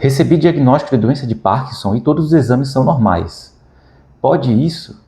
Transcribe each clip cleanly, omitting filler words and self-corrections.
Recebi diagnóstico de doença de Parkinson e todos os exames são normais. Pode isso?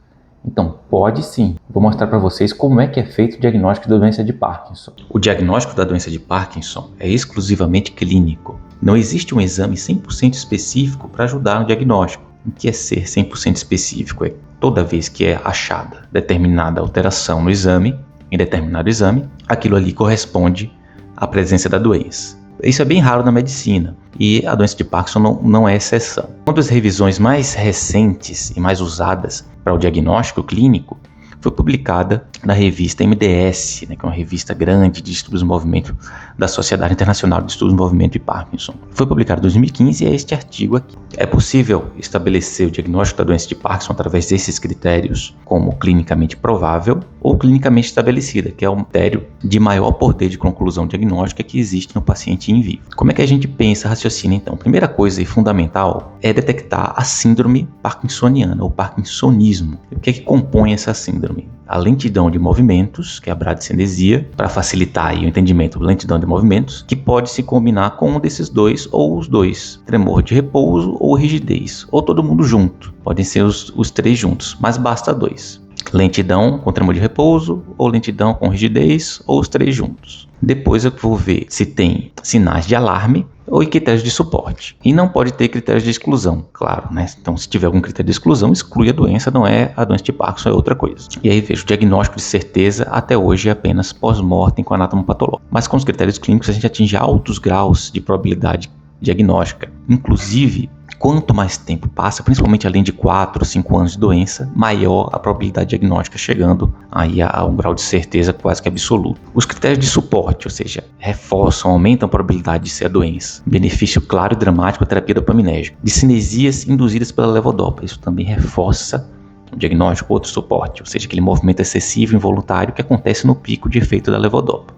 Então, pode sim. Vou mostrar para vocês como é que é feito o diagnóstico da doença de Parkinson. O diagnóstico da doença de Parkinson é exclusivamente clínico. Não existe um exame 100% específico para ajudar no diagnóstico. O que é ser 100% específico? É toda vez que é achada determinada alteração no exame, em determinado exame, aquilo ali corresponde à presença da doença. Isso é bem raro na medicina e a doença de Parkinson não é exceção. Uma das revisões mais recentes e mais usadas para o diagnóstico clínico foi publicada na revista MDS, que é uma revista grande de estudos do movimento da Sociedade Internacional de Estudos do Movimento de Parkinson. Foi publicado em 2015 e é este artigo aqui. É possível estabelecer o diagnóstico da doença de Parkinson através desses critérios, como clinicamente provável ou clinicamente estabelecida, que é o critério de maior poder de conclusão diagnóstica que existe no paciente in vivo. Como é que a gente pensa, raciocina então? Primeira coisa e fundamental é detectar a síndrome parkinsoniana, ou parkinsonismo. O que é que compõe essa síndrome? A lentidão de movimentos, que é a bradicinesia, para facilitar aí o entendimento, lentidão de movimentos, que pode se combinar com um desses dois ou os dois, tremor de repouso ou rigidez, ou todo mundo junto, podem ser os três juntos, mas basta dois. Lentidão com tremor de repouso, ou lentidão com rigidez, ou os três juntos. Depois eu vou ver se tem sinais de alarme ou critérios de suporte. E não pode ter critérios de exclusão, claro, né? Então, se tiver algum critério de exclusão, exclui a doença, não é a doença de Parkinson, é outra coisa. E aí vejo o diagnóstico de certeza até hoje é apenas pós-mortem com anatomopatológico. Mas com os critérios clínicos a gente atinge altos graus de probabilidade diagnóstica. Inclusive, quanto mais tempo passa, principalmente além de 4 ou 5 anos de doença, maior a probabilidade diagnóstica, chegando aí a um grau de certeza quase que absoluto. Os critérios de suporte, ou seja, reforçam, aumentam a probabilidade de ser a doença. Benefício claro e dramático da terapia dopaminérgica. Discinesias induzidas pela levodopa, isso também reforça o diagnóstico, outro suporte, ou seja, aquele movimento excessivo involuntário que acontece no pico de efeito da levodopa.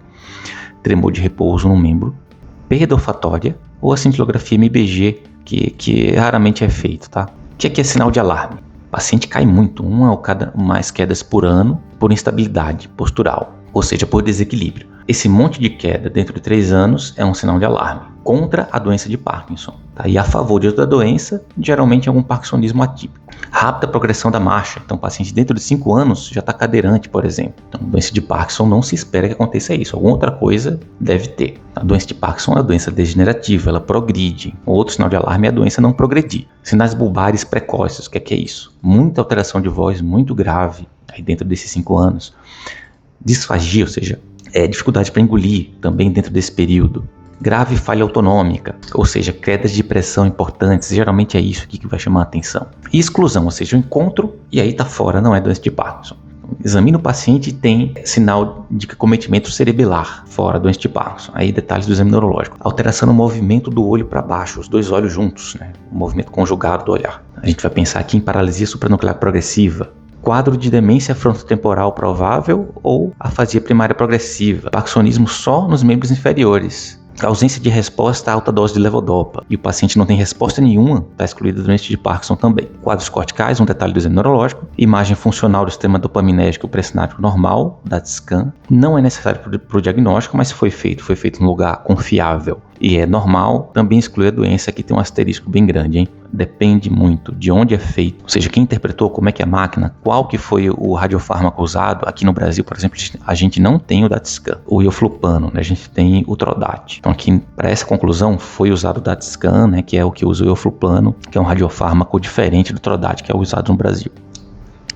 Tremor de repouso no membro, perda olfatória ou a cintilografia MBG, que raramente é feito, tá? O que é sinal de alarme? O paciente cai muito, uma ou mais quedas por ano, por instabilidade postural, ou seja, por desequilíbrio. Esse monte de queda dentro de 3 anos é um sinal de alarme contra a doença de Parkinson. Tá? E a favor de outra doença, geralmente é algum parkinsonismo atípico. Rápida progressão da marcha. Então, o paciente dentro de 5 anos já está cadeirante, por exemplo. Então, doença de Parkinson não se espera que aconteça isso. Alguma outra coisa deve ter. A doença de Parkinson é uma doença degenerativa, ela progride. Outro sinal de alarme é a doença não progredir. Sinais bulbares precoces, o que é isso? Muita alteração de voz, muito grave, aí dentro desses 5 anos. Disfagia, ou seja, dificuldade para engolir também dentro desse período. Grave falha autonômica, ou seja, quedas de pressão importantes, geralmente é isso que vai chamar a atenção. E exclusão, ou seja, o encontro e aí está fora, não é doença de Parkinson. Examina o paciente e tem sinal de acometimento cerebelar, fora doença de Parkinson. Aí detalhes do exame neurológico. Alteração no movimento do olho para baixo, os dois olhos juntos, né? O movimento conjugado do olhar. A gente vai pensar aqui em paralisia supranuclear progressiva. Quadro de demência frontotemporal provável ou afasia primária progressiva. Parkinsonismo só nos membros inferiores. Ausência de resposta a alta dose de levodopa. E o paciente não tem resposta nenhuma, está excluída da doença de Parkinson também. Quadros corticais, um detalhe do exame neurológico. Imagem funcional do sistema dopaminérgico pré-sináptico normal, DaT-scan. Não é necessário para o diagnóstico, mas foi feito em um lugar confiável e é normal. Também exclui a doença, aqui tem um asterisco bem grande, hein? Depende muito de onde é feito, ou seja, quem interpretou, como é que é a máquina, qual que foi o radiofármaco usado. Aqui no Brasil, por exemplo, a gente não tem o DaT-scan, o ioflupano, né? A gente tem o Trodat. Então aqui, para essa conclusão, foi usado o DaT-scan, né? Que é o que usa o ioflupano, que é um radiofármaco diferente do Trodat, que é usado no Brasil.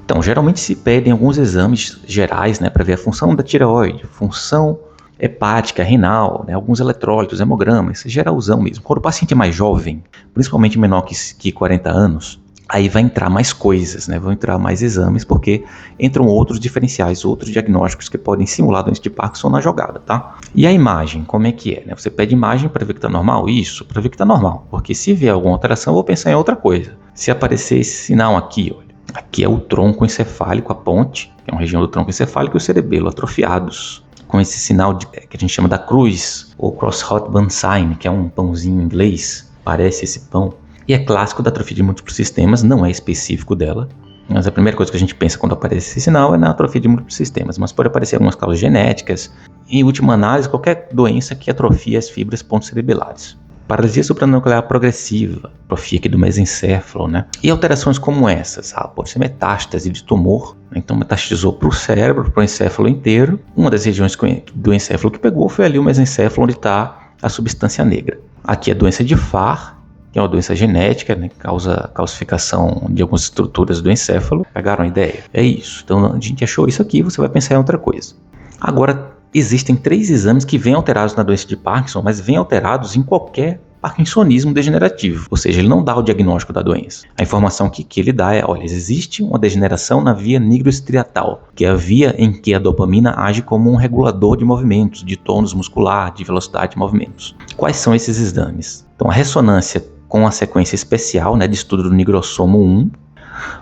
Então, geralmente se pedem alguns exames gerais, né? Para ver a função da tireoide, função hepática, renal, né, alguns eletrólitos, hemograma, esse geralzão mesmo. Quando o paciente é mais jovem, principalmente menor que 40 anos, aí vai entrar mais coisas, né, vão entrar mais exames, porque entram outros diferenciais, outros diagnósticos que podem simular doença de Parkinson na jogada, tá? E a imagem, como é que é? Né? Você pede imagem para ver que está normal? Isso, para ver que está normal, porque se vier alguma alteração, eu vou pensar em outra coisa. Se aparecer esse sinal aqui, olha, aqui é o tronco encefálico, a ponte, que é uma região do tronco encefálico, e o cerebelo atrofiados, com esse sinal que a gente chama da cruz, ou cross-hot band sign, que é um pãozinho em inglês, parece esse pão. E é clássico da atrofia de múltiplos sistemas, não é específico dela, mas a primeira coisa que a gente pensa quando aparece esse sinal é na atrofia de múltiplos sistemas, mas pode aparecer algumas causas genéticas, e em última análise, qualquer doença que atrofia as fibras pontocerebelares. paralisia supranuclear progressiva, atrofia aqui do mesencéfalo, né? E alterações como essas, pode ser metástase de tumor, né? Então metastizou para o cérebro, para o encéfalo inteiro. Uma das regiões do encéfalo que pegou foi ali o mesencéfalo, onde está a substância negra. Aqui é a doença de Farr, que é uma doença genética, né, que causa calcificação de algumas estruturas do encéfalo. Pegaram a ideia? É isso. Então a gente achou isso aqui, você vai pensar em outra coisa. Agora, existem 3 exames que vêm alterados na doença de Parkinson, mas vêm alterados em qualquer parkinsonismo degenerativo, ou seja, ele não dá o diagnóstico da doença. A informação que ele dá é, olha, existe uma degeneração na via nigroestriatal, que é a via em que a dopamina age como um regulador de movimentos, de tônus muscular, de velocidade de movimentos. Quais são esses exames? Então, a ressonância com a sequência especial, né, de estudo do nigrossomo 1,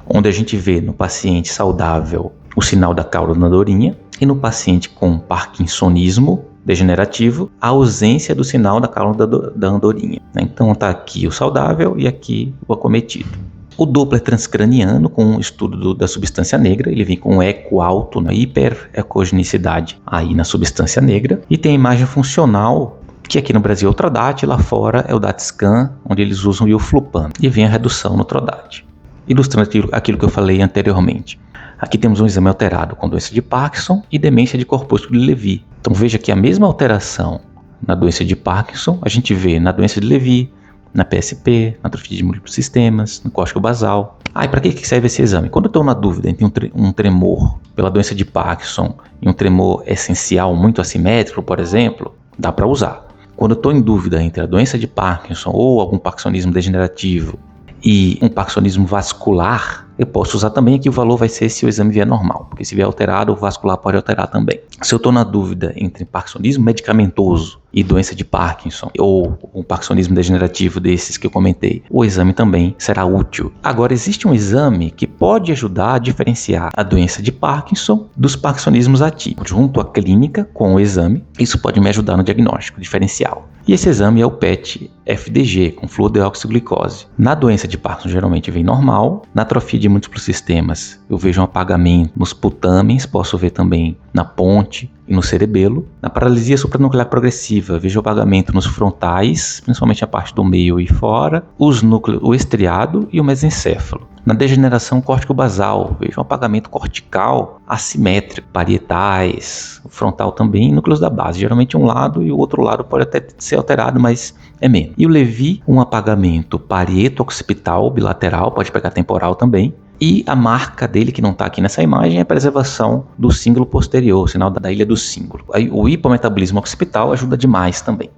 onde a gente vê no paciente saudável o sinal da cauda da andorinha, e no paciente com parkinsonismo degenerativo, a ausência do sinal da cauda da andorinha. Então está aqui o saudável e aqui o acometido. O Doppler transcraniano, com o estudo da substância negra, ele vem com um eco alto, na hiperecogenicidade aí na substância negra, e tem a imagem funcional, que aqui no Brasil é o Trodat, lá fora é o DaTscan, onde eles usam o Ioflupan, e vem a redução no Trodat. Ilustrando aquilo que eu falei anteriormente. Aqui temos um exame alterado com doença de Parkinson e demência de corpúsculo de Levy. Então veja que a mesma alteração na doença de Parkinson a gente vê na doença de Levy, na PSP, na atrofia de múltiplos sistemas, no córtico basal. E para que serve esse exame? Quando eu estou na dúvida entre um tremor pela doença de Parkinson e um tremor essencial muito assimétrico, por exemplo, dá para usar. Quando eu estou em dúvida entre a doença de Parkinson ou algum parkinsonismo degenerativo e um parkinsonismo vascular, eu posso usar também. Aqui o valor vai ser se o exame vier normal, porque se vier alterado, o vascular pode alterar também. Se eu estou na dúvida entre parkinsonismo medicamentoso e doença de Parkinson, ou um parkinsonismo degenerativo desses que eu comentei, o exame também será útil. Agora, existe um exame que pode ajudar a diferenciar a doença de Parkinson dos parkinsonismos atípicos. Junto à clínica com o exame, isso pode me ajudar no diagnóstico diferencial. E esse exame é o PET-FDG, com fluodeoxiglicose. Na doença de Parkinson, geralmente vem normal. Na atrofia de múltiplos sistemas, eu vejo um apagamento nos putâmens, posso ver também na ponte e no cerebelo. Na paralisia supranuclear progressiva, vejo apagamento nos frontais, principalmente a parte do meio e fora, os núcleos, o estriado e o mesencéfalo. Na degeneração córtico-basal, vejo um apagamento cortical assimétrico, parietais, o frontal também, e núcleos da base. Geralmente um lado e o outro lado pode até ser alterado, mas é menos. E o Levy, um apagamento parieto-occipital bilateral, pode pegar temporal também. E a marca dele, que não está aqui nessa imagem, é a preservação do cíngulo posterior, o sinal da ilha do cíngulo. Aí, o hipometabolismo occipital ajuda demais também.